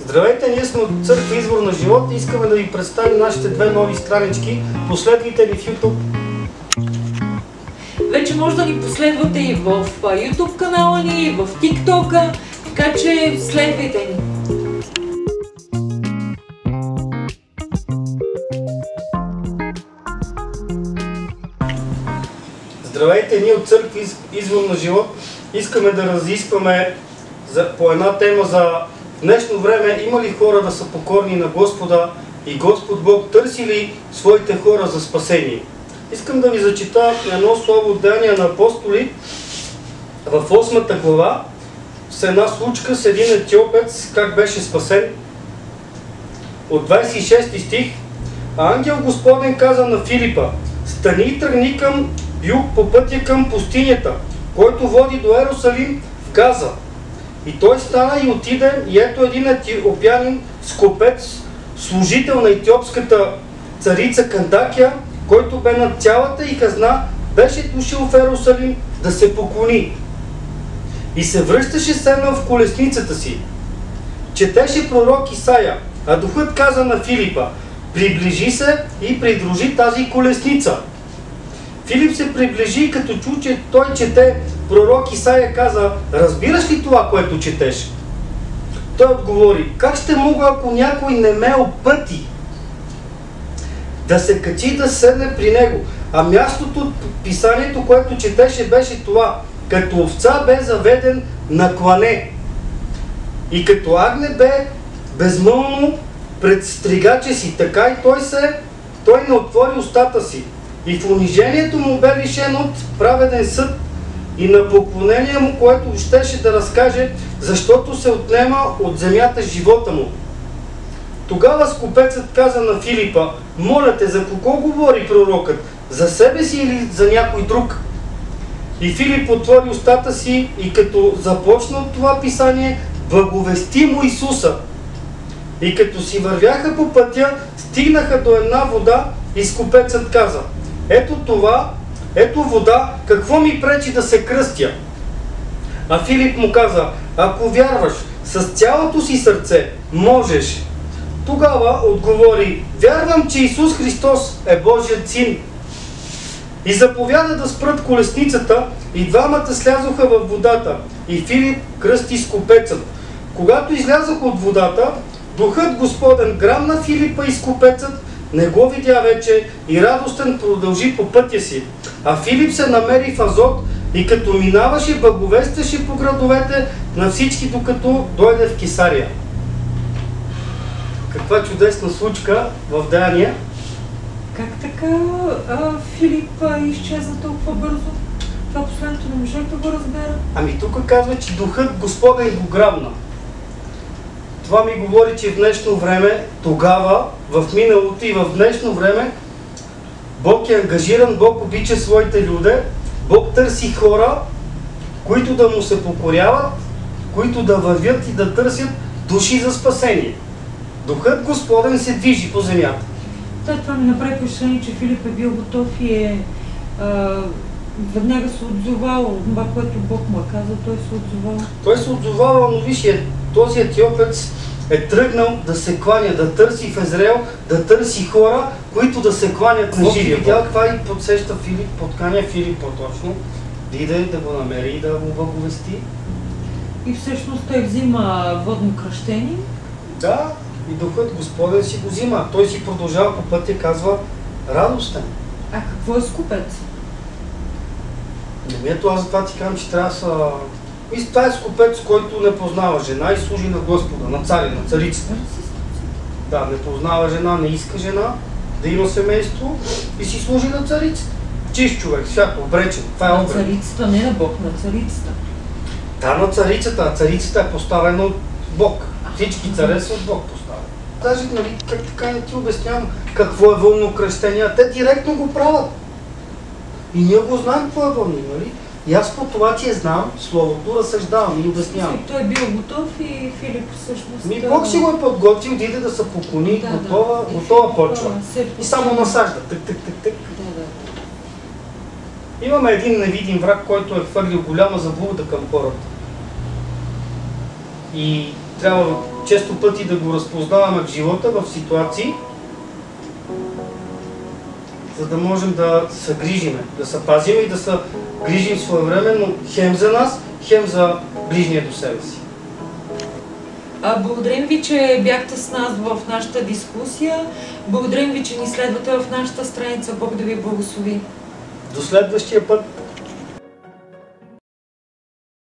Здравейте, ние сме от Църква Извор на живот и искаме да ви представим нашите две нови странички. Последвайте ни в YouTube. Вече може да ни последвате и в YouTube канала ни, и в TikTok-а, така че следвайте ни. Здравейте, ние от Църква Извор на живот искаме да разискваме по една тема за днешно време. Има ли хора да са покорни на Господа и Господ Бог търси ли своите хора за спасение? Искам да ви зачита едно слово от Деяния на апостоли в 8 глава с една случка с един етиопец, как беше спасен. От 26 стих: а ангел Господен каза на Филипа: стани и тръгни към юг по пътя към пустинята, който води до Ерусалим в Газа. И той стана и отиде, и ето един етиопянин, скопец, служител на етиопската царица Кандакия, който бе над цялата и хазна, беше дошъл в Ерусалим да се поклони. И се връщаше седнал в колесницата си. Четеше пророк Исаия, а духът каза на Филипа: приближи се и придружи тази колесница. Филип се приближи и като чу, че той чете пророк Исаия, каза: разбираш ли това, което четеш? Той отговори: как ще мога, ако някой не ме опъти? Да се качи да седне при него. А мястото от писанието, което четеше, беше това: като овца бе заведен на клане и като агне бе безмълно пред стригача си, така и той не отвори устата си. И в унижението му бе лишен от праведен съд и на поклонение му, което щеше да разкаже, защото се отнема от земята живота му. Тогава скопецът каза на Филипа: моля те, за кого говори пророкът? За себе си или за някой друг? И Филип отвори устата си и като започна от това писание, благовести му Исуса. И като си вървяха по пътя, стигнаха до една вода и скопецът каза: ето вода, какво ми пречи да се кръстя? А Филип му каза: ако вярваш с цялото си сърце, можеш. Тогава отговори: вярвам, че Исус Христос е Божият син. И заповяда да спрат колесницата, и двамата слязоха във водата, и Филип кръсти скопецът. Когато излязоха от водата, Духът Господен грабна Филипа и скопецът не го видя вече и радостен продължи по пътя си. А Филип се намери в Азот и като минаваше, благовестеше по градовете на всички, докато дойде в Кесария. Каква чудесна случка в Деяния. Как така Филип изчезна толкова бързо? Това последното не можах да го разбера. Ами тук казва, че Духът Господен го грабна. Това ми говори, че в днешно време, тогава, в миналото и в днешно време, Бог е ангажиран, Бог обича своите люди, Бог търси хора, които да му се покоряват, които да вървят и да търсят души за спасение. Духът Господен се движи по земята. Това ми направи впечатление, че Филип е бил готов и веднага се отзовал това, което Бог му е казал, той се отзовал. Той се отзовава, но виж, този етиопец е тръгнал да се кланя, да търси в Израел, да търси хора, които да се кланят на живия. Видял каква и подсеща Филип, подканя Филип по-точно, да иде да го намери и да го благовести. И всъщност той взима водно кръщение. Да, и Духът Господен си го взима. Той си продължава по пътя и казва: радостен. А какво е скопец? Ето аз за това ти казвам, че трябва да са... И това е скопец, който не познава жена и служи на Господа, на царя, на царицата. Да, не познава жена, не иска жена, да има семейство и си служи на царицата. Чист човек, свято, обречен. Това е обречен. На царицата, не на Бог, на царицата. Да, на царицата, а царицата е поставена от Бог. Всички царе са от Бог поставени. Даже, нали, как така не ти обяснявам какво е вълно кръщение, те директно го правят. И ние го знаем какво е вълно, нали? И аз по това, че знам словото, разсъждавам и обяснявам. Той е бил готов и Филип всъщност... Бог си го е подготвил, отиде да се поклони, готова почва. И само насажда. Тък. Имаме един невидим враг, който е хвърлил голяма заблуда към хората. И трябва често пъти да го разпознаваме в живота, в ситуации, за да можем да се грижиме, да се пазиме и да се грижим своевременно хем за нас, хем за ближния до себе си. Благодарим ви, че бяхте с нас в нашата дискусия. Благодарим ви, че ни следвате в нашата страница. Бог да ви благослови. До следващия път!